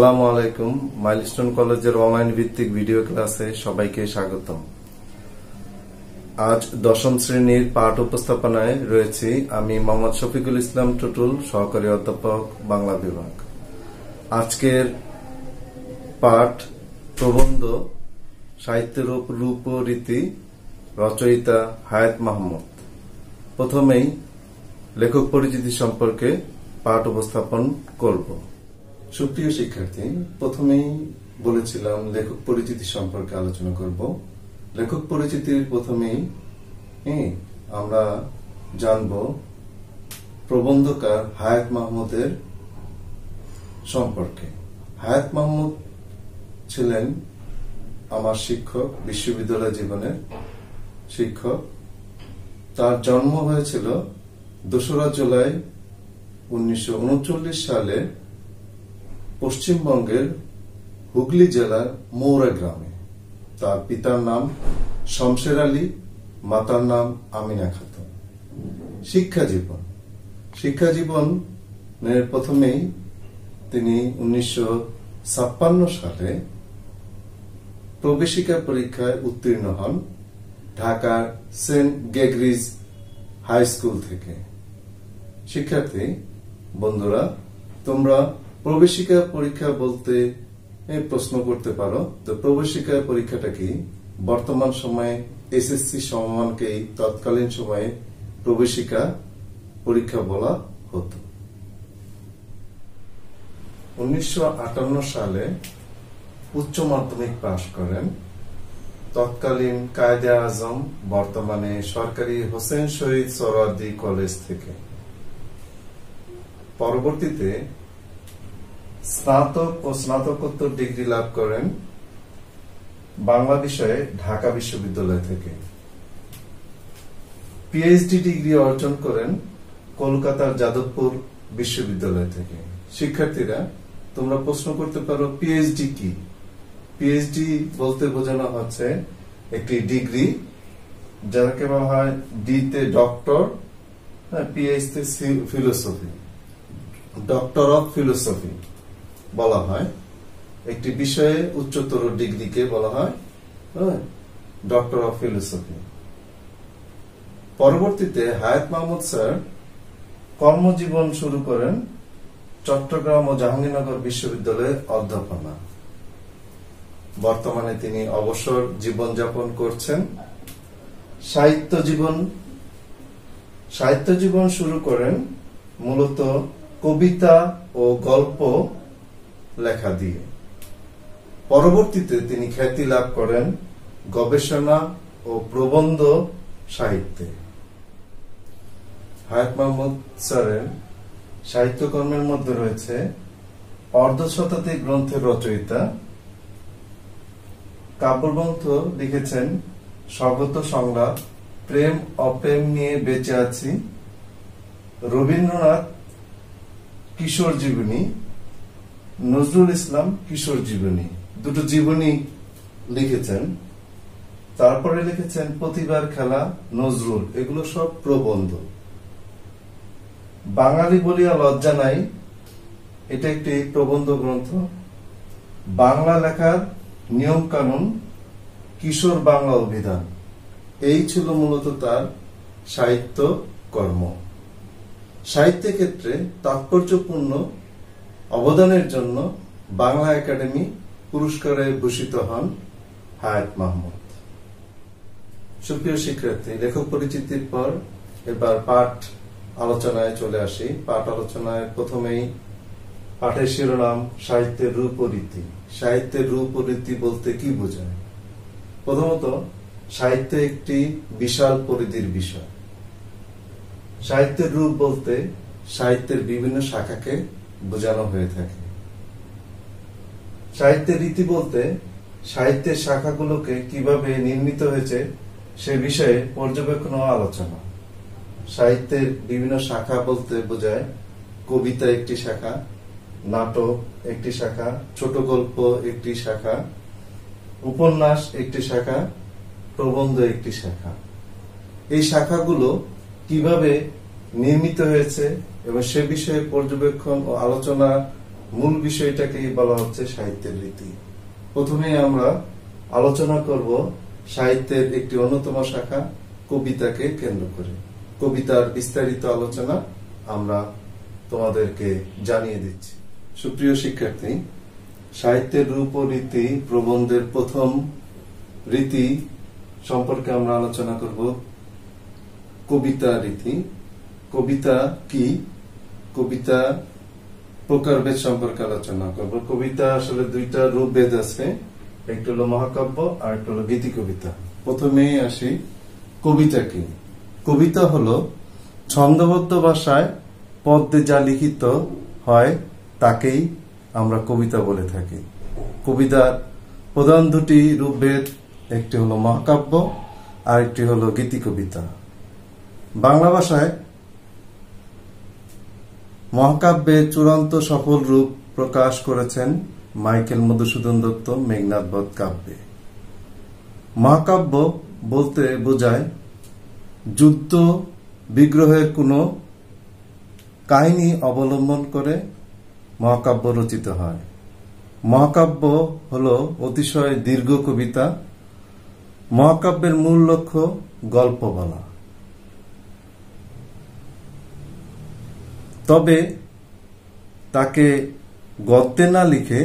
আসসালামু আলাইকুম। মাইলস্টোন কলেজের অনলাইন ভিত্তিক ভিডিও ক্লাসে সবাইকে স্বাগতম। আজ দশম শ্রেণীর পাঠ উপস্থাপনায় রয়েছি আমি মোহাম্মদ শফিকুল ইসলাম টুটুল, সহকারী অধ্যাপক, বাংলা বিভাগ। আজকের পাঠ প্রবন্ধ সাহিত্যের রূপরীতি, রচয়িতা হায়াত মাহমুদ। প্রথমেই লেখক পরিচিতি সম্পর্কে পাঠ উপস্থাপন করব। সুপ্রিয় শিক্ষার্থী, প্রথমেই বলেছিলাম লেখক পরিচিতি সম্পর্কে আলোচনা করব। লেখক পরিচিতির প্রথমেই আমরা জানব প্রবন্ধকার হায়াত মাহমুদের সম্পর্কে। হায়াত মাহমুদ ছিলেন আমার শিক্ষক, বিশ্ববিদ্যালয় জীবনের শিক্ষক। তার জন্ম হয়েছিল 2রা জুলাই 1939 সালে পশ্চিমবঙ্গের হুগলি জেলার মৌরা গ্রামে। তার পিতার নাম শমশের আলী, মাতার নাম আমিনা খাতুন। শিক্ষা জীবনের প্রথমেই তিনি 1956 সালে প্রবেশিকা পরীক্ষায় উত্তীর্ণ হন ঢাকার সেন্ট গ্রেগরিজ হাই স্কুল থেকে। শিক্ষার্থী বন্ধুরা, তোমরা প্রবেশিকা পরীক্ষা বলতে প্রশ্ন করতে পারো, তো প্রবেশিকা পরীক্ষাটা কি? বর্তমান সময়ে এসএসসি সমমানকেই তৎকালীন সময়ে প্রবেশিকা পরীক্ষা বলা হতো। 1958 সালে উচ্চ মাধ্যমিক পাশ করেন তৎকালীন কায়েদে আজম, বর্তমানে সরকারি হোসেন শহীদ সোহরাওয়ার্দী কলেজ থেকে। পরবর্তীতে স্নাতক ও স্নাতকোত্তর ডিগ্রি লাভ করেন বাংলা বিষয়ে ঢাকা বিশ্ববিদ্যালয় থেকে। পিএইচডি ডিগ্রি অর্জন করেন কলকাতার যাদবপুর বিশ্ববিদ্যালয় থেকে। শিক্ষার্থীরা, তোমরা প্রশ্ন করতে পারো পিএইচডি কি? পিএইচডি বলতে বোঝানো হচ্ছে একটি ডিগ্রি, যাকে বলা হয় ডি তে ডক্টর, পিএইচ তে ফিলোসফি, ডক্টর অফ ফিলোসফি বলা হয়। একটি বিষয়ে উচ্চতর ডিগ্রিকে বলা হয় ডক্টর অফ ফিলোসফি। পরবর্তীতে হায়াত মাহমুদ স্যার কর্মজীবন শুরু করেন চট্টগ্রাম ও জাহাঙ্গীরনগর বিশ্ববিদ্যালয়ে অধ্যাপনা। বর্তমানে তিনি অবসর জীবনযাপন করছেন। সাহিত্য জীবন শুরু করেন মূলত কবিতা ও গল্প লেখা দিয়ে। পরবর্তীতে তিনি খ্যাতি লাভ করেন গবেষণা ও প্রবন্ধ সাহিত্যে। হায়াত মাহমুদ স্যারের সাহিত্যকর্মের মধ্যে রয়েছে অর্ধশতাধিক গ্রন্থের রচয়িতা। কাব্যগ্রন্থ লিখেছেন স্বগত সংলাপ, প্রেম অপ্রেম নিয়ে বেঁচে আছি, রবীন্দ্রনাথ কিশোর জীবনী, নজরুল ইসলাম কিশোর জীবনী, দুটো জীবনী লিখেছেন। তারপরে লিখেছেন প্রতিবার খেলা, নজরুল, এগুলো সব প্রবন্ধ। বাঙালি বলিয়া লজ্জা নাই, এটা একটি প্রবন্ধ গ্রন্থ। বাংলা লেখার নিয়ম কানুন, কিশোর বাংলা অভিধান, এই ছিল মূলত তার সাহিত্য কর্ম। সাহিত্যের ক্ষেত্রে তাৎপর্যপূর্ণ অবদানের জন্য বাংলা একাডেমি পুরস্কারে ভূষিত হন হায়াত মাহমুদ। সুপ্রিয় শিক্ষার্থী, লেখক পরিচিতির পর এবার পাঠ আলোচনায় চলে আসি। পাঠ আলোচনায় প্রথমেই পাঠের শিরোনাম সাহিত্যের রূপরীতি। সাহিত্যের রূপরীতি বলতে কি বোঝায়? প্রথমত, সাহিত্য একটি বিশাল পরিধির বিষয়। সাহিত্যের রূপ বলতে সাহিত্যের বিভিন্ন শাখাকে বোঝানো হয়ে থাকে। সাহিত্যের রীতি বলতে সাহিত্যের শাখাগুলোকে কিভাবে নির্মিত হয়েছে সে বিষয়ে পর্যবেক্ষণ ও আলোচনা। সাহিত্যের বিভিন্ন শাখা বলতে বোঝায় কবিতা একটি শাখা, নাটক একটি শাখা, ছোট গল্প একটি শাখা, উপন্যাস একটি শাখা, প্রবন্ধ একটি শাখা। এই শাখাগুলো কিভাবে নির্মিত হয়েছে এবং সে বিষয়ে পর্যবেক্ষণ ও আলোচনা মূল বিষয়টাকেই বলা হচ্ছে সাহিত্যের রীতি। প্রথমে আমরা আলোচনা করব সাহিত্যের একটি অন্যতম শাখা কবিতাকে কেন্দ্র করে। কবিতার বিস্তারিত আলোচনা আমরা তোমাদেরকে জানিয়ে দিচ্ছি। সুপ্রিয় শিক্ষার্থী, সাহিত্যের রূপ ও রীতি প্রবন্ধের প্রথম রীতি সম্পর্কে আমরা আলোচনা করব কবিতা রীতি। কবিতা কি? কবিতা প্রকারভেদ সম্পর্কে আলোচনা করব। কবিতা আসলে দুইটা রূপভেদ আছে, একটা হলো মহাকাব্য আর একটা হলো গীতি কবিতা। প্রথমেই আসি কবিতা কি। কবিতা হলো ছন্দবদ্ধ ভাষায় পদ্যে যা লিখিত হয় তাকেই আমরা কবিতা বলে থাকি। কবিতার প্রধান দুটি রূপভেদ, একটি হলো মহাকাব্য আর একটি হলো গীতি কবিতা। বাংলা ভাষায় মহাকাব্যের চূড়ান্ত সফল রূপ প্রকাশ করেছেন মাইকেল মধুসূদন দত্ত মেঘনাদ বধ কাব্যে। মহাকাব্য বলতে বোঝায় যুদ্ধ বিগ্রহের কোনো কাহিনী অবলম্বন করে মহাকাব্য রচিত হয়। মহাকাব্য হল অতিশয় দীর্ঘ কবিতা। মহাকাব্যের মূল লক্ষ্য গল্প বলা, তবে তাকে গদ্যে না লিখে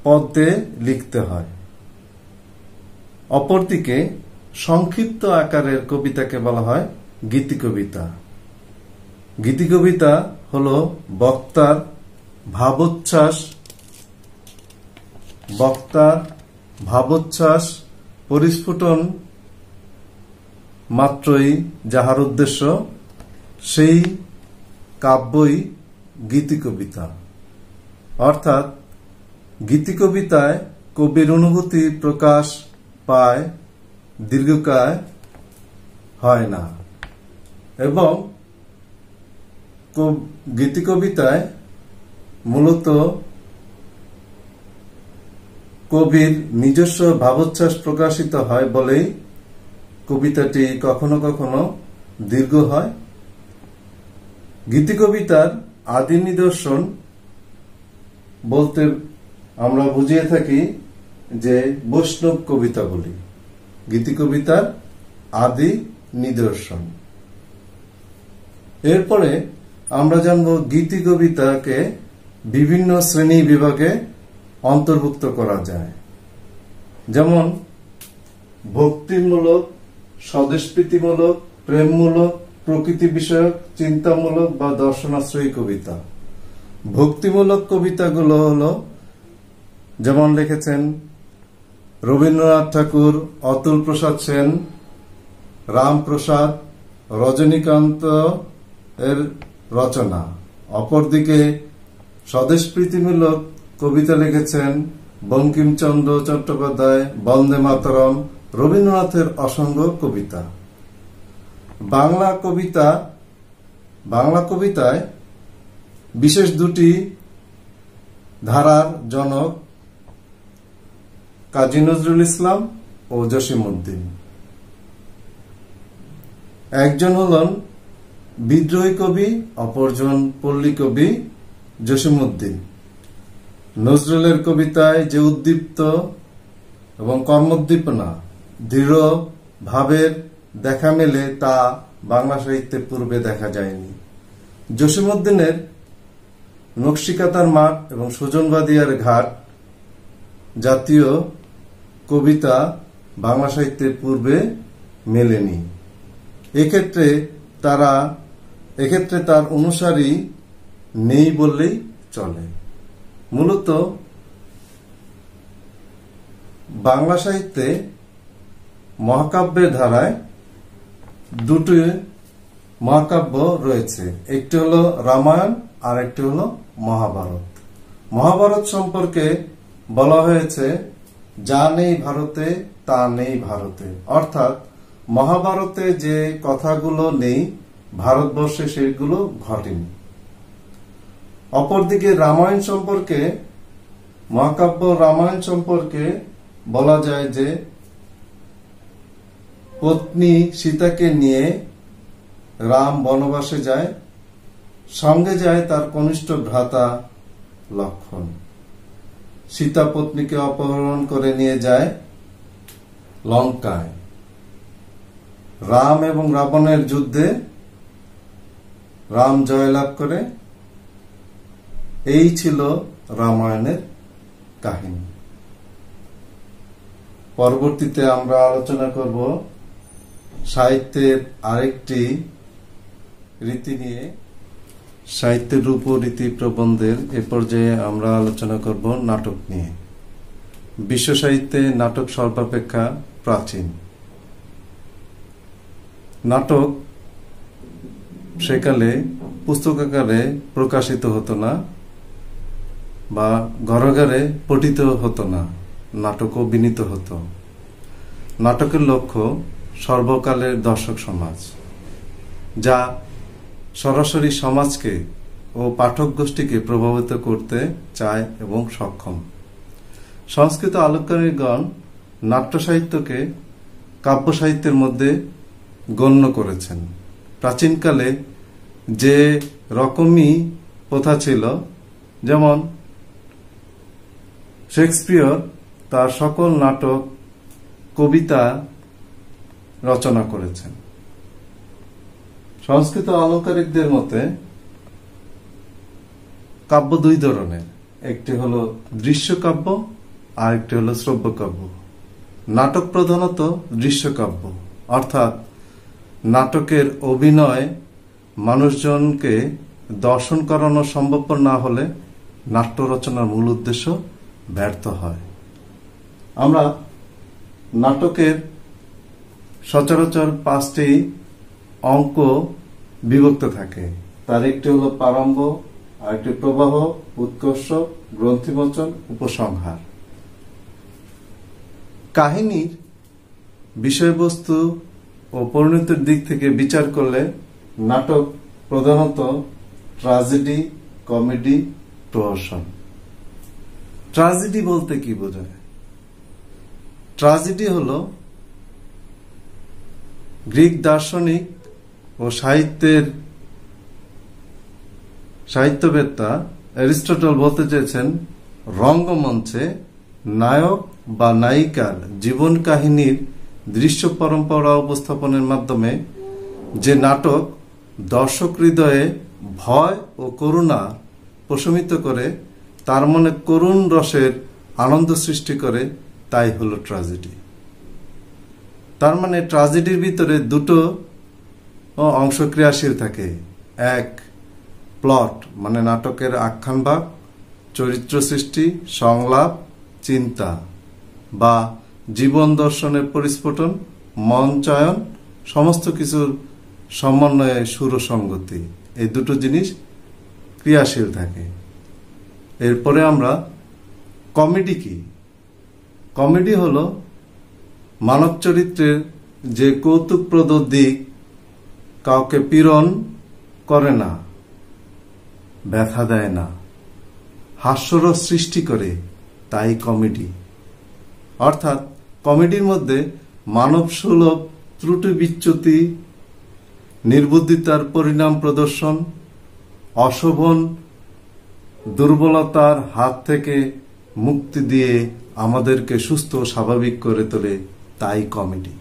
পদ্যে লিখতে হয়। অপরদিকে সংক্ষিপ্ত আকারের কবিতাকে বলা হয় গীতি কবিতা। গীতি কবিতা হল বক্তার ভাবোচ্ছ্বাস পরিস্ফুটন মাত্রই যাহার উদ্দেশ্য, সেই কাব্যই গীতি কবিতা। অর্থাৎ গীতি কবিতায় কবির অনুভূতি প্রকাশ পায়, দীর্ঘকায় হয় না, এবং গীতি কবিতায় মূলত কবির নিজস্ব ভাবোচ্ছ্বাস প্রকাশিত হয় বলেই কবিতাটি কখনো কখনো দীর্ঘ হয়। গীতি কবিতার আদি নিদর্শন বলতে আমরা বুঝিয়ে থাকি যে বৈষ্ণব কবিতা বলি। গীতি কবিতার আদি নিদর্শন। এরপরে আমরা জানব গীতি কবিতাকে বিভিন্ন শ্রেণী বিভাগে অন্তর্ভুক্ত করা যায়, যেমন ভক্তিমূলক, স্বদেশপ্রীতিমূলক, প্রেমমূলক, প্রকৃতি বিষয়ক, চিন্তামূলক বা দর্শনাশ্রয়ী কবিতা। ভক্তিমূলক কবিতাগুলো হলো যেমন লিখেছেন রবীন্দ্রনাথ ঠাকুর, অতুল প্রসাদ সেন, রামপ্রসাদ, রজনীকান্ত এর রচনা। অপরদিকে স্বদেশপ্রীতিমূলক কবিতা লিখেছেন বঙ্কিমচন্দ্র চট্টোপাধ্যায়, বন্দে মাতরম, রবীন্দ্রনাথের অসংখ্য কবিতা। বাংলা কবিতায় বিশেষ দুটি ধারার জনক কাজী নজরুল ইসলাম ও জসিমউদ্দিন। একজন হলেন বিদ্রোহী কবি, অপরজন পল্লী কবি জসিমউদ্দিন। নজরুলের কবিতায় যে উদ্দীপ্ত এবং কর্মোদ্দীপনা, দৃঢ় ভাবের দেখা মেলে তা বাংলা সাহিত্যে পূর্বে দেখা যায়নি। জসিমউদ্দিনের নকশিকাতার মাঠ এবং সুজনবাদিয়ার ঘাট জাতীয় কবিতা বাংলা সাহিত্যে পূর্বে মেলেনি। এক্ষেত্রে তার অনুসারী নেই বললেই চলে। মূলত বাংলা সাহিত্যে মহাকাব্যের ধারায় দুটি মহাকাব্য রয়েছে, একটি হলো রামায়ণ আর একটি হলো মহাভারত। মহাভারত সম্পর্কে বলা হয়েছে যা নেই ভারতে তা নেই ভারতে, অর্থাৎ মহাভারতে যে কথাগুলো নেই ভারতবর্ষে সেগুলো ঘটেনি। অপরদিকে রামায়ণ সম্পর্কে, মহাকাব্য রামায়ণ সম্পর্কে বলা যায় যে পত্নী সীতাকে নিয়ে রাম বনবাসে যায়, সঙ্গে যায় তার কনিষ্ঠ ভ্রাতা লক্ষণ। সীতা পত্নীকে অপহরণ করে নিয়ে যায় লঙ্কায়। রাম এবং রাবণের যুদ্ধে রাম জয়লাভ করে। এই ছিল রামায়ণের কাহিনী। পরবর্তীতে আমরা আলোচনা করব সাহিত্যের আরেকটি রীতি নিয়ে। সাহিত্যের রূপরীতি প্রবন্ধের এ পর্যায়ে আমরা আলোচনা করব নাটক নিয়ে। বিশ্ব সাহিত্যে নাটক সর্বাপেক্ষা প্রাচীন। নাটক সেকালে পুস্তকাকারে প্রকাশিত হতো না বা ঘরাঘরে পঠিত হতো না, নাটক অভিনীত হতো। নাটকের লক্ষ্য সর্বকালের দর্শক সমাজ, যা সরাসরি সমাজকে ও পাঠক গোষ্ঠীকে প্রভাবিত করতে চায় এবং সক্ষম। সংস্কৃত আলোককারীগণ নাট্য সাহিত্যকে কাব্য সাহিত্যের মধ্যে গণ্য করেছেন। প্রাচীনকালে যে রকমই প্রথা ছিল, যেমন শেক্সপিয়র তার সকল নাটক, কবিতা রচনা করেছেন। সংস্কৃত আলঙ্কারিকদের মতে কাব্য দুই ধরনের, একটি হলো দৃশ্যকাব্য আর একটি হলো শ্রব্যকাব্য। নাটক প্রধানত দৃশ্যকাব্য, অর্থাৎ নাটকের অভিনয় মানুষজনকে দর্শন করানো সম্ভবপর না হলে নাট্য রচনার মূল উদ্দেশ্য ব্যর্থ হয়। আমরা নাটকের সচরাচর 5টি অঙ্ক বিভক্ত থাকে। তার একটি হলো প্রারম্ভ, আরেকটি প্রবাহ, উৎকর্ষ, গ্রন্থিমোচন, উপসংহার। কাহিনীর বিষয়বস্তু ও পরিণতির দিক থেকে বিচার করলে নাটক প্রধানত ট্র্যাজেডি, কমেডি, প্রহসন। ট্র্যাজেডি বলতে কি বোঝায়? ট্র্যাজেডি হলো গ্রিক দার্শনিক ও সাহিত্যবেত্তা অ্যারিস্টটল বলতে চেয়েছেন, রঙ্গমঞ্চে নায়ক বা নায়িকার জীবন কাহিনীর দৃশ্য পরম্পরা উপস্থাপনের মাধ্যমে যে নাটক দর্শক হৃদয়ে ভয় ও করুণা প্রশমিত করে, তার মনে করুণ রসের আনন্দ সৃষ্টি করে, তাই হলো ট্র্যাজেডি। তার মানে ট্র্যাজেডির ভিতরে দুটো অংশ ক্রিয়াশীল থাকে। এক, প্লট মানে নাটকের আখ্যান ভাগ, চরিত্র সৃষ্টি, সংলাপ, চিন্তা বা জীবন দর্শনের পরিস্ফুটন, মঞ্চায়ন, সমস্ত কিছুর সমন্বয়ে সুরসঙ্গতি, এই দুটো জিনিস ক্রিয়াশীল থাকে। এরপরে আমরা কমেডি কি? কমেডি হলো মানব চরিত্রের যে কৌতুকপ্রদ দিক কাউকে পীড়ন করে না, ব্যথা দেয় না, হাস্যরস সৃষ্টি করে, তাই কমেডি। অর্থাৎ কমেডির মধ্যে মানব সুলভ ত্রুটি বিচ্যুতি, নির্বুদ্ধিতার পরিণাম প্রদর্শন, অশোভন দুর্বলতার হাত থেকে মুক্তি দিয়ে আমাদেরকে সুস্থ ও স্বাভাবিক করে তোলে, তাই কমেডি।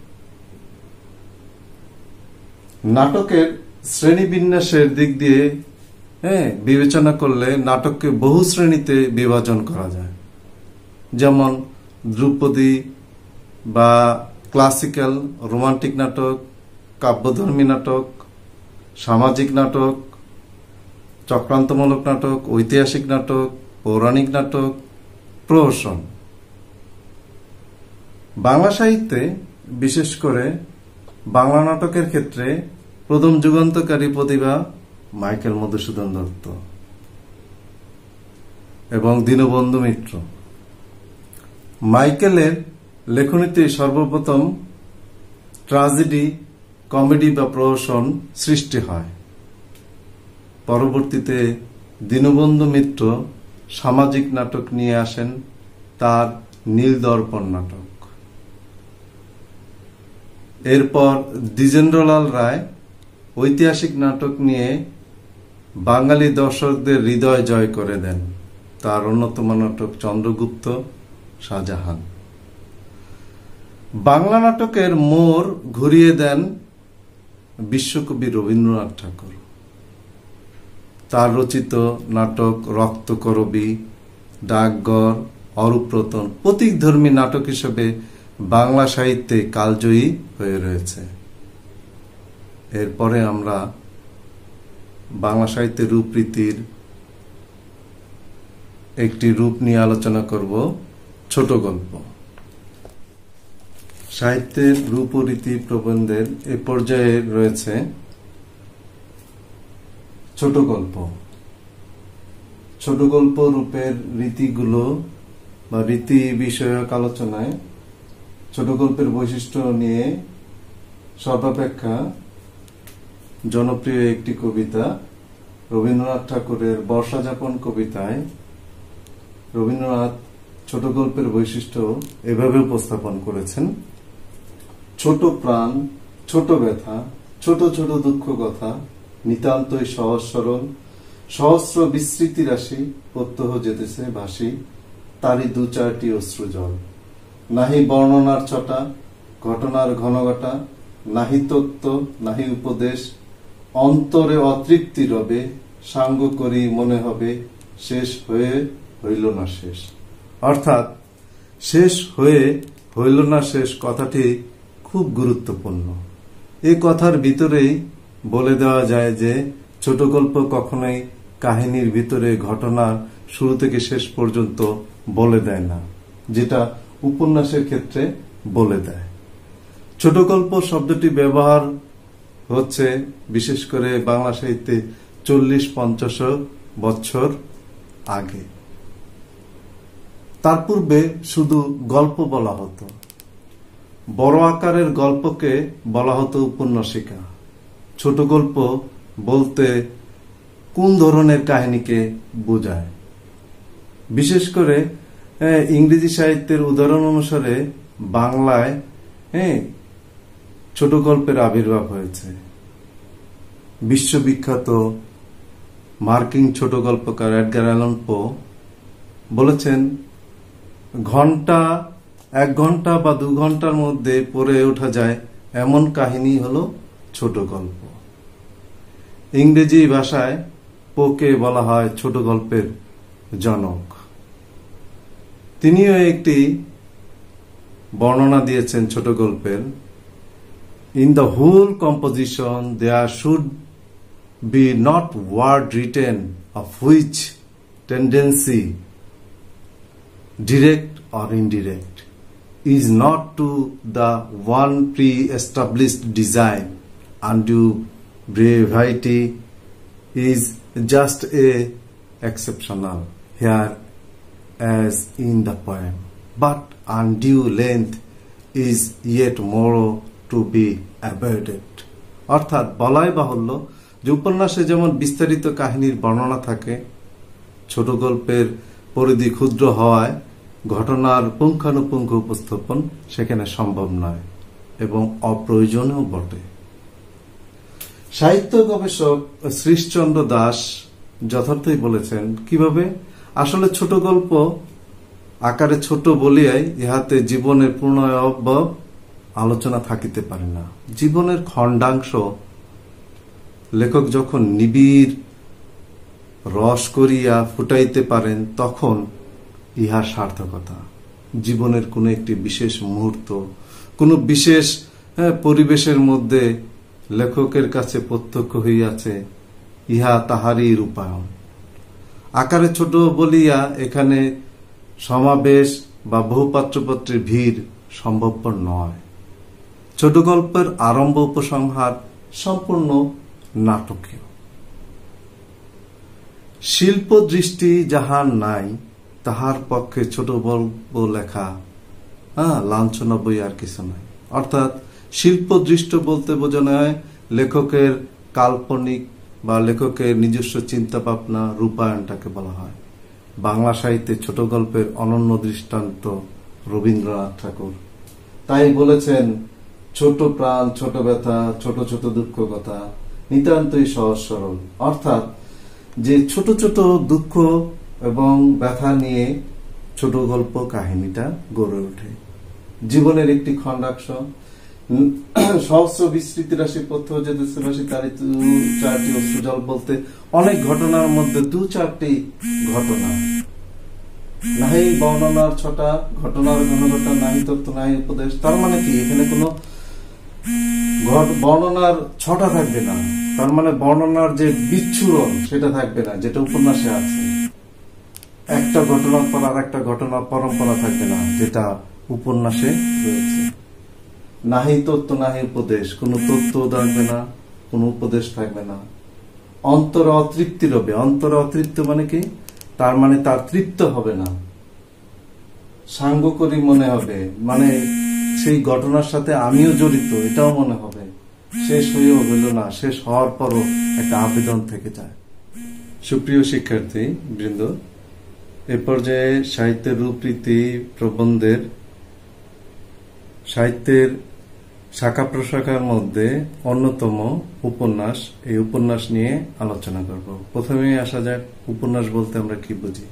নাটকের শ্রেণীবিন্যাসের দিক দিয়ে বিবেচনা করলে নাটককে বহু শ্রেণীতে বিভাজন করা যায়। যেমন ধ্রুপদী বা ক্লাসিক্যাল, রোমান্টিক নাটক, কাব্যধর্মী নাটক, সামাজিক নাটক, চক্রান্তমূলক নাটক, ঐতিহাসিক নাটক, পৌরাণিক নাটক, প্রহসন। বাংলা সাহিত্যে বিশেষ করে বাংলা নাটকের ক্ষেত্রে প্রথম যুগান্তকারী প্রতিভা মাইকেল মধুসূদন দত্ত এবং দীনবন্ধু মিত্র। মাইকেলের লেখনীতে সর্বপ্রথম ট্র্যাজেডি, কমেডি বা প্রহসন সৃষ্টি হয়। পরবর্তীতে দীনবন্ধু মিত্র সামাজিক নাটক নিয়ে আসেন, তার নীলদর্পণ নাটক। এরপর দ্বিজেন্দ্রলাল রায় ঐতিহাসিক নাটক নিয়ে বাঙালি দর্শকদের হৃদয় জয় করে দেন, তার অন্যতম নাটক চন্দ্রগুপ্ত শাহজাহান। বাংলা নাটকের মোড় ঘুরিয়ে দেন বিশ্বকবি রবীন্দ্রনাথ ঠাকুর। তার রচিত নাটক রক্তকরবী, ডাকঘর, অরূপরতন প্রতীকধর্মী নাটক হিসেবে বাংলা সাহিত্যে কালজয়ী হয়ে রয়েছে। এরপরে আমরা বাংলা সাহিত্যের রূপরীতির একটি রূপ নিয়ে আলোচনা করব, ছোট গল্প। সাহিত্যের রূপ ও রীতি প্রবন্ধের এ পর্যায়ে রয়েছে ছোট গল্প। ছোট গল্প রূপের রীতিগুলো বা রীতি বিষয়ক আলোচনায় ছোট গল্পের বৈশিষ্ট্য নিয়ে সর্বাপেক্ষা জনপ্রিয় একটি কবিতা রবীন্দ্রনাথ ঠাকুরের বর্ষাযাপন কবিতায় রবীন্দ্রনাথ ছোট গল্পের বৈশিষ্ট্য এভাবে উপস্থাপন করেছেন। ছোট প্রাণ, ছোট ব্যথা, ছোট ছোট দুঃখ কথা, নিতান্তই সহজ সরল, সহস্র বিস্মৃতি রাশি, প্রত্যহ যেতেছে ভাসি, তারই দু চারটি অশ্রু জল। নাহি বর্ণনার ছটা, ঘটনার ঘনঘটা, নাহি তত্ত্ব, নাহি উপদেশ, অন্তরে অতৃপ্তি রবে, সাঙ্গ করি মনে হবে, শেষ হয়ে হইল না শেষ। অর্থাৎ শেষ হয়ে হইল না শেষ কথাটি খুব গুরুত্বপূর্ণ। এই কথার ভিতরেই বলে দেওয়া যায় যে ছোট গল্প কখনোই কাহিনীর ভিতরে ঘটনার শুরু থেকে শেষ পর্যন্ত বলে দেয় না, যেটা উপন্যাসের ক্ষেত্রে বলে দেয়। ছোট গল্প শব্দটি ব্যবহার হচ্ছে বিশেষ করে বাংলা সাহিত্যে 40-50 বছর আগে। তার পূর্বে শুধু গল্প বলা হতো। বড় আকারের গল্পকে বলা হতো উপন্যাসিকা। ছোট গল্প বলতে কোন ধরনের কাহিনীকে বোঝায়? বিশেষ করে ইংরেজি সাহিত্যের উদাহরণ অনুসারে বাংলায় ছোট গল্পের আবির্ভাব হয়েছে। বিশ্ববিখ্যাত মার্কিন ছোট গল্পকার এডগার অ্যালান পো বলেছেন, 1 ঘন্টা বা 2 ঘন্টার মধ্যে পড়ে ওঠা যায় এমন কাহিনী হলো ছোট গল্প। ইংরেজি ভাষায় পোকে বলা হয় ছোট গল্পের জনক। তিনিও একটি বর্ণনা দিয়েছেন ছোট গল্পের। In the whole composition there should be not word written of which tendency, direct or indirect, is not to the one pre-established design. Undue brevity is just a exceptional here as in the poem, but undue length is yet more to be avoided. অর্থাৎ বলাই বাহুল্য যে উপন্যাসে যেমন বিস্তারিত কাহিনীর বর্ণনা থাকে, ছোট গল্পের পরিধি ক্ষুদ্র হওয়ায় ঘটনার পুঙ্খানুপুঙ্খ উপস্থাপন সেখানে সম্ভব নয় এবং অপ্রয়োজনীয় বটে। সাহিত্য গবেষক শ্রীশচন্দ্র দাস যথার্থই বলেছেন, কিভাবে আসলে ছোট গল্প আকারে ছোট বলিয়াই ইহাতে জীবনের পূর্ণাবব আলোচনা থাকিতে পারে না। জীবনের খণ্ডাংশ লেখক যখন নিবিড় রস করিয়া ফুটাইতে পারেন তখন ইহা সার্থকতা। জীবনের কোন একটি বিশেষ মুহূর্ত, কোন বিশেষ পরিবেশের মধ্যে লেখকের কাছে প্রত্যক্ষ হইয়াছে, ইহা তাহারই রূপায়ণ। আকারে ছোট বলিয়া এখানে সমাবেশ বা বহুপাত্রপত্রের ভিড় সম্ভবপর নয়। ছোট গল্পের আরম্ভ উপসংহার সম্পূর্ণ নাটকীয়। শিল্প দৃষ্টি যাহার নাই তাহার পক্ষে ছোট গল্প লেখা লাঞ্ছনা বই আর কিছু নাই। অর্থাৎ শিল্প দৃষ্ট বলতে বোঝানো হয় লেখকের কাল্পনিক বা লেখকের নিজস্ব চিন্তা ভাবনা রূপায়ণটাকে বলা হয়। বাংলা সাহিত্যে ছোট গল্পের অনন্য দৃষ্টান্ত রবীন্দ্রনাথ ঠাকুর। তাই বলেছেন, ছোট প্রাণ, ছোট ব্যথা, ছোট ছোট দুঃখ কথা, নিতান্তই সহজ সরল। অর্থাৎ যে ছোট ছোট দুঃখ এবং ব্যথা নিয়ে ছোট গল্প কাহিনীটা গড়ে ওঠে। জীবনের একটি খণ্ডাংশ, সহস্র বিস্তৃতি রাশি পথ্য যে রাশি তার চারটি অশ্রুজল বলতে অনেক ঘটনার মধ্যে দু চারটি ঘটনা, নাহি বর্ণনার ছটা, ঘটনার ঘনঘটা, নাহি তত্ত্ব নাহি উপদেশ। তার মানে কি এখানে কোনো বর্ণনার ছটা থাকবে না, তার মানে বর্ণনার যে বিচ্ছুরণ সেটা থাকবে না, যেটা উপন্যাসে আছে। একটা ঘটনার পর আর একটা ঘটনার পরম্পরা থাকবে না, যেটা উপন্যাসে রয়েছে। নাহি তত্ত্ব নাহি উপদেশ, কোনো তত্ত্ব থাকবে না, কোনো উপদেশ থাকবে না। অন্তর অতৃপ্তি রবে, অন্তর অতৃপ্ত মানে কি, তার মানে তার তৃপ্ত হবে না, সাঙ্গ করি মনে হবে, মানে সেই ঘটনার সাথে আমিও জড়িত এটাও মনে হবে। শেষ হয়েও হইল না, শেষ হওয়ার পরও একটা আবেদন থেকে যায়। সুপ্রিয় শিক্ষার্থী বৃন্দ, এ পর্যায়ে সাহিত্যের রূপরীতি প্রবন্ধের সাহিত্যের শাখা প্রশাখার মধ্যে অন্যতম উপন্যাস, এই উপন্যাস নিয়ে আলোচনা করব। প্রথমে আসা যাক, উপন্যাস বলতে আমরা কি বুঝি।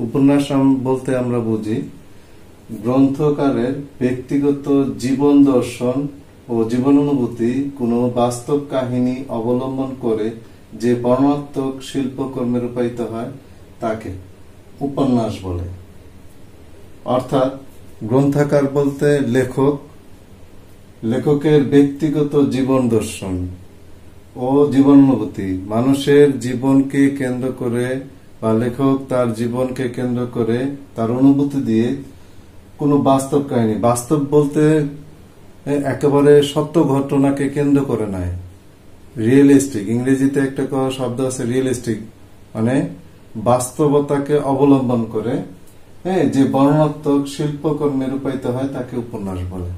উপন্যাস বলতে আমরা বুঝি গ্রন্থকারের ব্যক্তিগত জীবন দর্শন ও জীবনানুভূতি কোনো বাস্তব কাহিনী অবলম্বন করে যে বর্ণনাত্মক শিল্পকর্মে রূপায়িত হয় তাকে উপন্যাস বলে। অর্থাৎ গ্রন্থকার বলতে লেখক, লেখকের ব্যক্তিগত জীবন দর্শন ও জীবনানুভূতি, মানুষের জীবনকে কেন্দ্র করে বা লেখক তার জীবনকে কেন্দ্র করে তার অনুভূতি দিয়ে কোনো বাস্তব কাহিনী, বাস্তব বলতে একেবারে সত্য ঘটনাকে কেন্দ্র করে নেয়, রিয়েলিস্টিক, ইংরেজিতে একটা শব্দ আছে রিয়েলিস্টিক, মানে বাস্তবতাকে অবলম্বন করে যে বর্ণনাত্মক শিল্পকর্মে রূপায়িত হয় তাকে উপন্যাস বলে।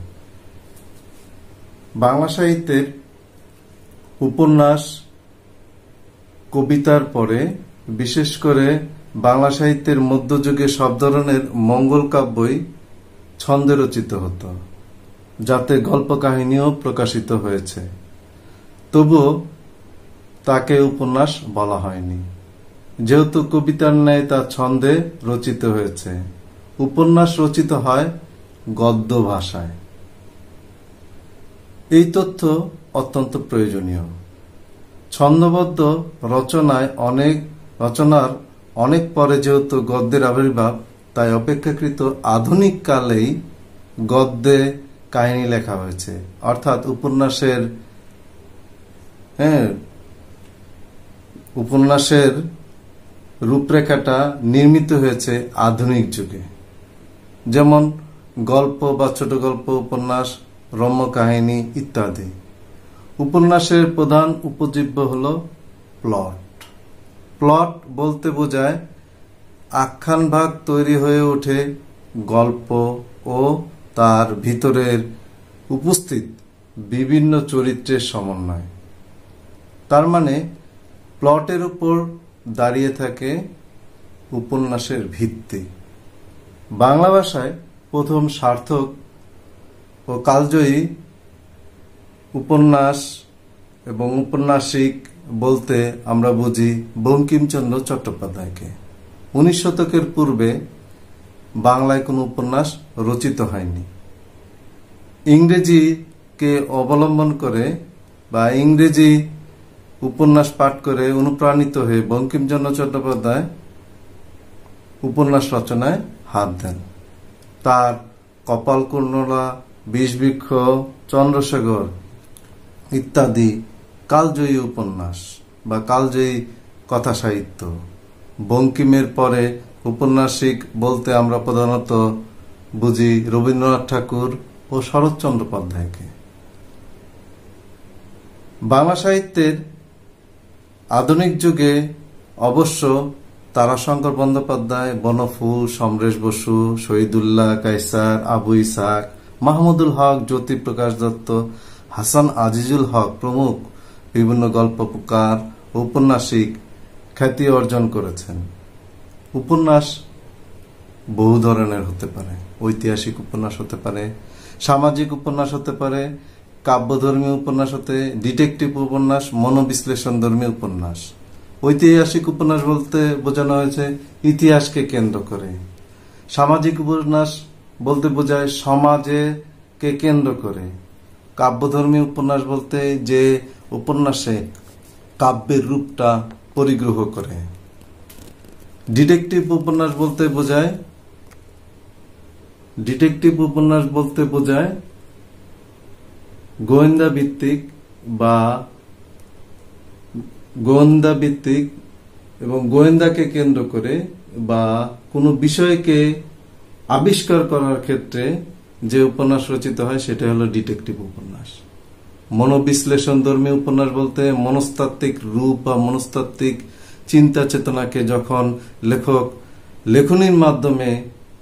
বাংলা সাহিত্যের উপন্যাস কবিতার পরে বিশেষ করে বাংলা সাহিত্যের মধ্যযুগে সব ধরনের মঙ্গল কাব্যই ছন্দে রচিত হতো, যাতে গল্প কাহিনীও প্রকাশিত হয়েছে, তবুও তাকে উপন্যাস বলা হয়নি, যেহেতু কবিতার ন্যায় তা ছন্দে রচিত হয়েছে। উপন্যাস রচিত হয় গদ্য ভাষায়। এই তথ্য অত্যন্ত প্রয়োজনীয়। ছন্দবদ্ধ রচনার অনেক পরে যেহেতু গদ্যের আবির্ভাব, তাই অপেক্ষাকৃত আধুনিক কালেই গদ্যে কাহিনী লেখা হয়েছে। অর্থাৎ উপন্যাসের রূপরেখাটা নির্মিত হয়েছে আধুনিক যুগে। যেমন গল্প বা ছোট গল্প উপন্যাস, রম্য কাহিনী ইত্যাদি। উপন্যাসের প্রধান উপজীব্য হল প্লট। প্লট বলতে বোঝায় আখ্যান ভাগ তৈরি হয়ে ওঠে গল্প ও তার ভিতরের উপস্থিত বিভিন্ন চরিত্রের সমন্বয়। তার মানে প্লটের উপর দাঁড়িয়ে থাকে উপন্যাসের ভিত্তি। বাংলা ভাষায় প্রথম সার্থক ও কালজয়ী উপন্যাস এবং উপন্যাসিক বলতে আমরা বুঝি বঙ্কিমচন্দ্র চট্টোপাধ্যায়কে। 19 শতকের পূর্বে বাংলায় কোনো উপন্যাস রচিত হয়নি। ইংরেজিকে অবলম্বন করে বা ইংরেজি উপন্যাস পাঠ করে অনুপ্রাণিত হয়ে বঙ্কিমচন্দ্র চট্টোপাধ্যায় উপন্যাস রচনায় হাত দেন। তার কপালকুণ্ডলা, বিষবৃক্ষ, চন্দ্রশেখর ইত্যাদি কালজয়ী উপন্যাস বা কালজয়ী কথা সাহিত্য। বঙ্কিমের পরে উপন্যাসিক বলতে আমরা প্রধানত বুঝি রবীন্দ্রনাথ ঠাকুর ও শরৎচন্দ্র চট্টোপাধ্যায়কে। বাংলা সাহিত্যের আধুনিক যুগে অবশ্য তারাশঙ্কর বন্দ্যোপাধ্যায়, বনফুল, সমরেশ বসু, শহীদুল্লাহ কায়সার, আবু ইসাক, মাহমুদুল হক, জ্যোতিপ্রকাশ দত্ত, হাসান আজিজুল হক প্রমুখ বিভিন্ন গল্পকার ও ঔপন্যাসিক খ্যাতি অর্জন করেছেন। উপন্যাস বহু ধরনের হতে পারে। ঐতিহাসিক উপন্যাস হতে পারে, সামাজিক উপন্যাস হতে পারে, কাব্যধর্মী উপন্যাস হতে, ডিটেকটিভ উপন্যাস, মনোবিশ্লেষণ ধর্মী উপন্যাস। ঐতিহাসিক উপন্যাস বলতে বোঝানো হয়েছে ইতিহাসকে কেন্দ্র করে। সামাজিক উপন্যাস বলতে বোঝায় সমাজকে কেন্দ্র করে। কাব্যধর্মী উপন্যাস বলতে যে উপন্যাসে কাব্যের রূপটা পরিগ্রহ করে। ডিটেকটিভ উপন্যাস বলতে বোঝায় গোয়েন্দা ভিত্তিক এবং গোয়েন্দাকে কেন্দ্র করে বা কোনো বিষয়কে আবিষ্কার করার ক্ষেত্রে যে উপন্যাস রচিত হয় সেটা হলো ডিটেকটিভ উপন্যাস। মনোবিশ্লেষণধর্মী উপন্যাস বলতে মনস্তাত্ত্বিক রূপ বা মনস্তাত্ত্বিক চিন্তা চেতনাকে যখন লেখক লেখনীর মাধ্যমে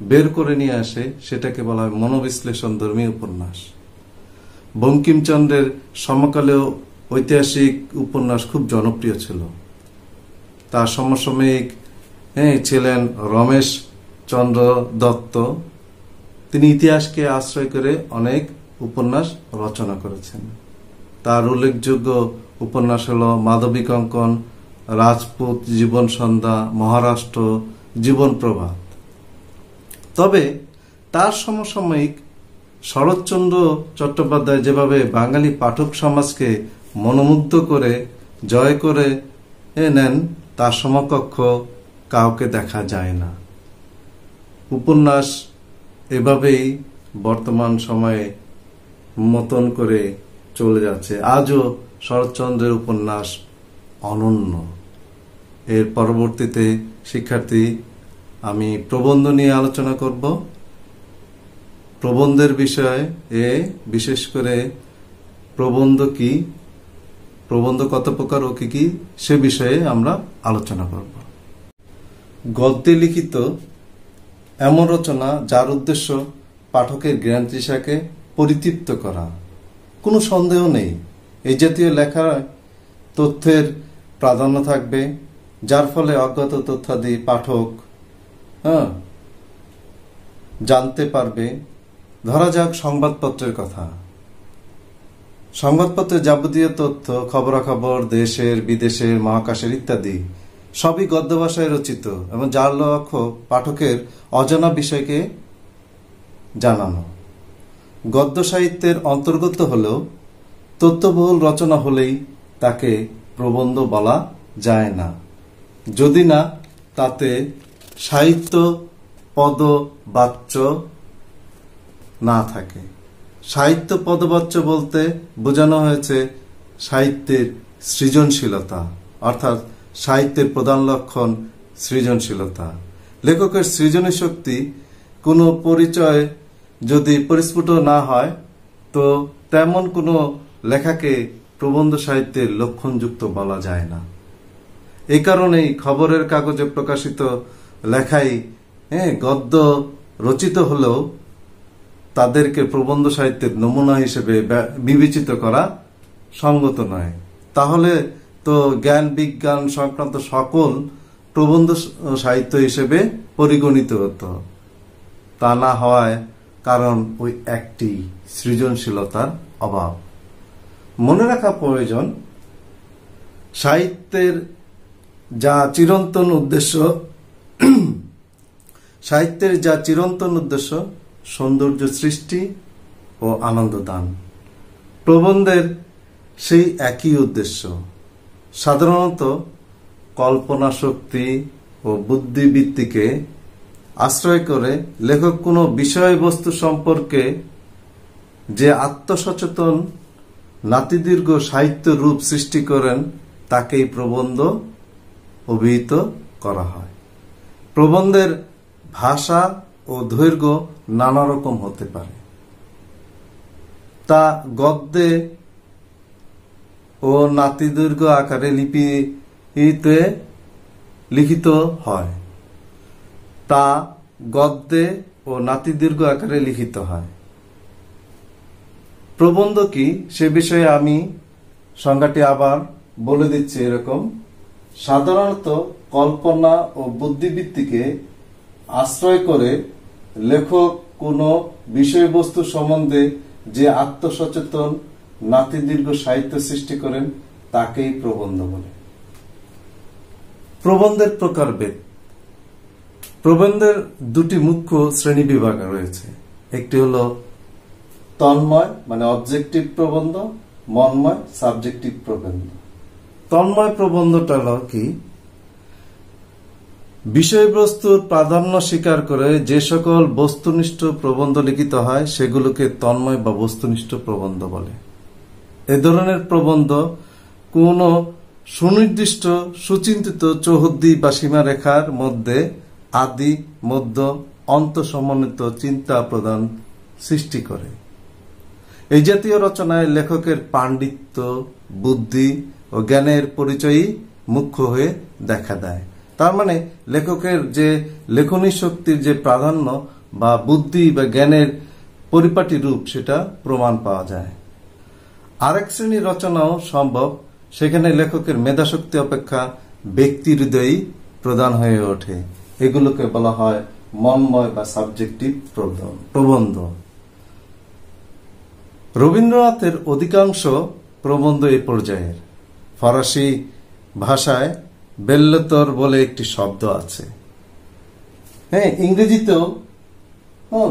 বের করে নিয়ে আসে সেটাকে বলা হয় মনোবিশ্লেষণধর্মী উপন্যাস। বঙ্কিমচন্দ্রের সমকালীয় ঐতিহাসিক উপন্যাস খুব জনপ্রিয় ছিল। তার সমসাময়িক ছিলেন রমেশ চন্দ্র দত্ত। তিনি ইতিহাসকে আশ্রয় করে অনেক উপন্যাস রচনা করেছেন। তার উল্লেখযোগ্য উপন্যাস হল মাধবী কঙ্কন, রাজপুত জীবন সন্ধ্যা, মহারাষ্ট্র, জীবন প্রভাত। তবে তার সমসাময়িক শরৎচন্দ্র চট্টোপাধ্যায় যেভাবে বাঙালি পাঠক সমাজকে মনোমুগ্ধ করে জয় করে নেন তার সমকক্ষ কাউকে দেখা যায় না। উপন্যাস এভাবেই বর্তমান সময়ে মতন করে চলে যাচ্ছে। আজও শরৎচন্দ্রের উপন্যাস অনন্য। এর পরবর্তীতে শিক্ষার্থী আমি প্রবন্ধ নিয়ে আলোচনা করব। প্রবন্ধের বিষয়ে বিশেষ করে প্রবন্ধ কি, প্রবন্ধ কত প্রকার ও কি সে বিষয়ে আমরা আলোচনা করব। গদ্যে লিখিত এমন রচনা যার উদ্দেশ্য পাঠকের জ্ঞান তৃষাকে পরিতৃপ্ত করা। কোনো সন্দেহ নেই এই জাতীয় লেখায় তথ্যের প্রাধান্য থাকবে, যার ফলে অজ্ঞাত তথ্যাদি পাঠক জানতে পারবে। ধরা যাক সংবাদপত্রের কথা। সংবাদপত্রের যাবতীয় তথ্য, খবরাখবর দেশের বিদেশের মহাকাশের ইত্যাদি সবই গদ্য ভাষায় রচিত এবং যার লক্ষ্য পাঠকের অজানা বিষয়কে জানানো। গদ্য সাহিত্যের অন্তর্গত হলেও তথ্যবহুল রচনা হলেই তাকে প্রবন্ধ বলা যায় না, যদি না তাতে সাহিত্য পদবাচ্য না থাকে। সাহিত্য পদবাচ্য বলতে বোঝানো হয়েছে সাহিত্যের সৃজনশীলতা, অর্থাৎ সাহিত্যের প্রধান লক্ষণ সৃজনশীলতা। লেখকের সৃজনী শক্তি কোনো পরিচয় যদি পরিস্ফুট না হয় তো তেমন কোনো লেখাকে প্রবন্ধ সাহিত্যের লক্ষণযুক্ত বলা যায় না। এই কারণেই খবরের কাগজে প্রকাশিত লেখাই গদ্য রচিত হলেও তাদেরকে প্রবন্ধ সাহিত্যের নমুনা হিসেবে বিবেচিত করা সঙ্গত নয়। তাহলে তো জ্ঞান বিজ্ঞান সংক্রান্ত সকল প্রবন্ধ সাহিত্য হিসেবে পরিগণিত হতো। তা না হওয়ায় কারণ ওই একটি সৃজনশীলতার অভাব। মনে রাখা প্রয়োজন, সাহিত্যের যা চিরন্তন উদ্দেশ্য সৌন্দর্য সৃষ্টি ও আনন্দ দান। প্রবন্ধের সেই একই উদ্দেশ্য। সাধারণত কল্পনা শক্তি ও বুদ্ধিবৃত্তিকে আশ্রয় করে লেখক কোনো বিষয়বস্তু সম্পর্কে যে আত্মসচেতন নাতিদীর্ঘ সাহিত্য রূপ সৃষ্টি করেন তাকেই প্রবন্ধ অভিহিত করা হয়। প্রবন্ধের ভাষা ও দৈর্ঘ্য নানা রকম হতে পারে। তা গদ্যে ও নাতিদীর্ঘ আকারে লিপিতে লিখিত হয়। প্রবন্ধ কি সে বিষয়ে আমি সংজ্ঞাটি আবার বলে দিচ্ছি এরকম। সাধারণত কল্পনা ও বুদ্ধিবৃত্তিকে আশ্রয় করে লেখক কোনো বিষয়বস্তু সম্বন্ধে যে আত্মসচেতন নাতিদীর্ঘ সাহিত্য সৃষ্টি করেন তাকেই প্রবন্ধ বলে। প্রবন্ধের প্রকারভেদ। প্রবন্ধের দুটি মুখ্য শ্রেণী বিভাগ রয়েছে। একটি হলো তন্ময় মানে অবজেক্টিভ প্রবন্ধ, মন্ময় সাবজেক্টিভ প্রবন্ধ। তন্ময় প্রবন্ধটা হলো কি, বিষয়বস্তুর প্রাধান্য স্বীকার করে যে সকল বস্তুনিষ্ঠ প্রবন্ধ লিখিত হয় সেগুলোকে তন্ময় বা বস্তুনিষ্ঠ প্রবন্ধ বলে। এ ধরনের প্রবন্ধ কোন সুনির্দিষ্ট সুচিন্তিত চৌহদ্দি বা সীমারেখার মধ্যে আদি মধ্য অন্ত সমন্বিত চিন্তা প্রদান সৃষ্টি করে। এই জাতীয় রচনায় লেখকের পাণ্ডিত্য, বুদ্ধি ও জ্ঞানের পরিচয়ই মুখ্য হয়ে দেখা দেয়। তার মানে লেখকের যে লেখনী শক্তির যে প্রাধান্য বা বুদ্ধি বা জ্ঞানের পরিপাটি রূপ সেটা প্রমাণ পাওয়া যায়। আরেক শ্রেণীর রচনাও সম্ভব, সেখানে লেখকের মেধাশক্তি অপেক্ষা ব্যক্তি হৃদয়ই প্রধান হয়ে ওঠে। এগুলোকে বলা হয় মন্ময় বা সাবজেক্টিভ প্রবন্ধ। রবীন্দ্রনাথের অধিকাংশ প্রবন্ধ এই পর্যায়ের। ফরাসি ভাষায় বেল্লতর বলে একটি শব্দ আছে। হ্যাঁ, ইংরেজিতেও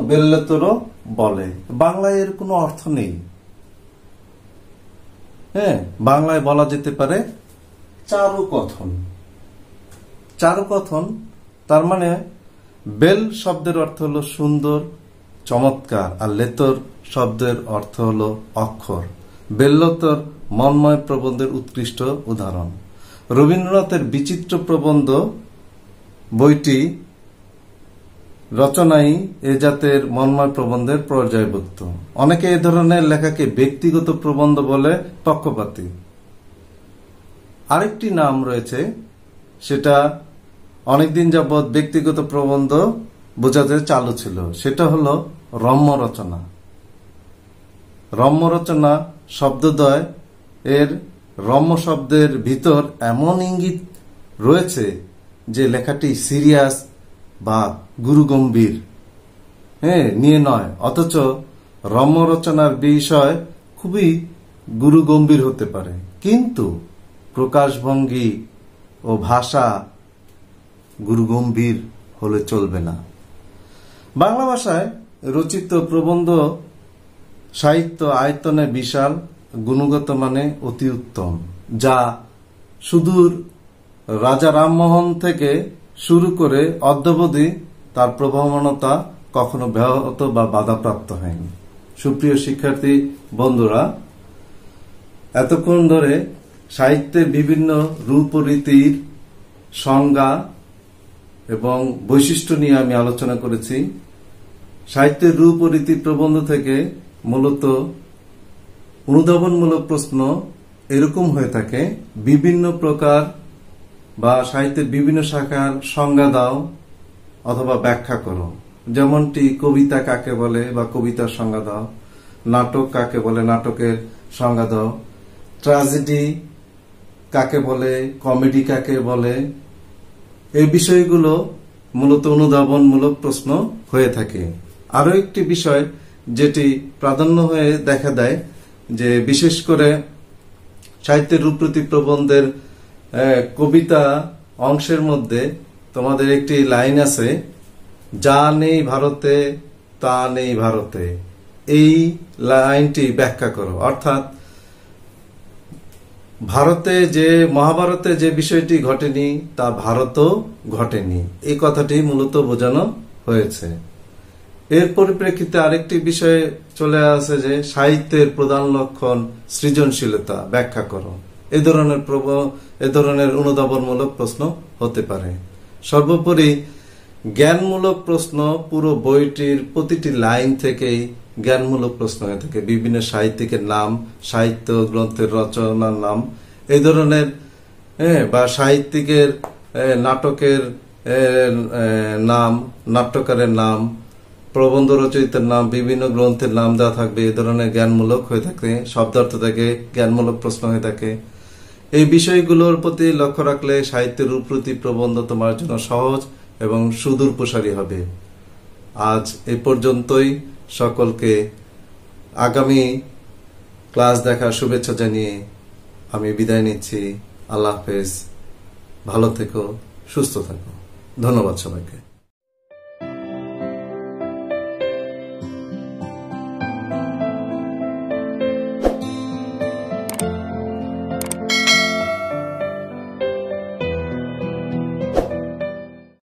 বেল্লতরও বলে। বাংলায় এর কোনো অর্থ নেই। হ্যাঁ, বাংলায় বলা যেতে পারে চারুকথন। চারুকথন তার মানে বেল শব্দের অর্থ হলো সুন্দর, চমৎকার, আর লেতর শব্দের অর্থ হলো অক্ষর। বেল্লতর মন্ময় প্রবন্ধের উৎকৃষ্ট উদাহরণ। রবীন্দ্রনাথের বিচিত্র প্রবন্ধ বইটি রচনাই এ জাতের মন্ময় প্রবন্ধের পর্যায়ভুক্ত। অনেকে এ ধরনের লেখাকে ব্যক্তিগত প্রবন্ধ বলে পক্ষপাতী। আরেকটি নাম রয়েছে, সেটা অনেকদিন যাবৎ ব্যক্তিগত প্রবন্ধ বোঝাতে চালু ছিল, সেটা হলো রম্য রচনা। রম্য রচনা শব্দদ্বয় এর রম্য শব্দের ভিতর এমন ইঙ্গিত রয়েছে যে লেখাটি সিরিয়াস বা গুরুগম্ভীর নিয়ে নয়, অথচ রম্য রচনার বিষয় খুবই গুরুগম্ভীর হতে পারে, কিন্তু প্রকাশভঙ্গি ও ভাষা গুরুগম্ভীর হলে চলবে না। বাংলা ভাষায় রচিত প্রবন্ধ সাহিত্য আয়তনে বিশাল, গুণগত মানে অতি উত্তম, যা সুদূর রাজা রামমোহন থেকে শুরু করে অদ্যাবধি তার প্রভাবমানতা কখনো ব্যাহত বা বাধাপ্রাপ্ত হয়নি। সুপ্রিয় শিক্ষার্থী বন্ধুরা, এতক্ষণ ধরে সাহিত্যের বিভিন্ন রূপ ও রীতির সংজ্ঞা এবং বৈশিষ্ট্য নিয়ে আমি আলোচনা করেছি। সাহিত্যের রূপ ও রীতি প্রবন্ধ থেকে মূলত অনুধাবনমূলক প্রশ্ন এরকম হয়ে থাকে, বিভিন্ন প্রকার বা সাহিত্যের বিভিন্ন শাখার সংজ্ঞা দাও অথবা ব্যাখ্যা করো। যেমনটি কবিতা কাকে বলে বা কবিতার সংজ্ঞা দাও, নাটক কাকে বলে নাটকের সংজ্ঞা দাও, ট্র্যাজেডি কাকে বলে, কমেডি কাকে বলে। এই বিষয়গুলো মূলত অনুধাবনমূলক প্রশ্ন হয়ে থাকে। আরো একটি বিষয় যেটি প্রাধান্য হয়ে দেখা দেয়, যে বিশেষ করে সাহিত্যের রূপরীতি প্রবন্ধের কবিতা অংশের মধ্যে তোমাদের একটি লাইন আছে, যা নেই ভারতে তা নেই ভারতে। এই লাইনটি ব্যাখ্যা করো। অর্থাৎ ভারতে যে মহাভারতে যে বিষয়টি ঘটেনি তা ভারতেও ঘটেনি, এই কথাটি মূলত বোঝানো হয়েছে। এর পরিপ্রেক্ষিতে আরেকটি বিষয়ে চলে আসে যে সাহিত্যের প্রধান লক্ষণ সৃজনশীলতা, ব্যাখ্যা করো। এ ধরনের অনুধাবনমূলক প্রশ্ন হতে পারে। সর্বোপরি জ্ঞানমূলক প্রশ্ন পুরো বইটির প্রতিটি লাইন থেকেই জ্ঞানমূলক প্রশ্ন হয়ে থাকে। বিভিন্ন সাহিত্যিকের নাম, সাহিত্য গ্রন্থের রচনার নাম, এই ধরনের বা সাহিত্যিকের নাটকের নাম, নাট্যকারের নাম, প্রবন্ধ রচয়িতার নাম, বিভিন্ন গ্রন্থের নাম দেওয়া থাকবে। এই ধরনের জ্ঞানমূলক হয়ে থাকে, শব্দার্থ থেকে জ্ঞানমূলক প্রশ্ন হয়ে থাকে। এই বিষয়গুলোর প্রতি লক্ষ্য রাখলে সাহিত্যের রূপরীতি প্রবন্ধ তোমার জন্য সহজ এবং সুদূর প্রসারী হবে। আজ এই পর্যন্তই। সকলকে আগামী ক্লাস দেখার শুভেচ্ছা জানিয়ে আমি বিদায় নিচ্ছি। আল্লাহ হাফেজ, ভালো থেকো। সুস্থ থাকো। ধন্যবাদ সবাইকে।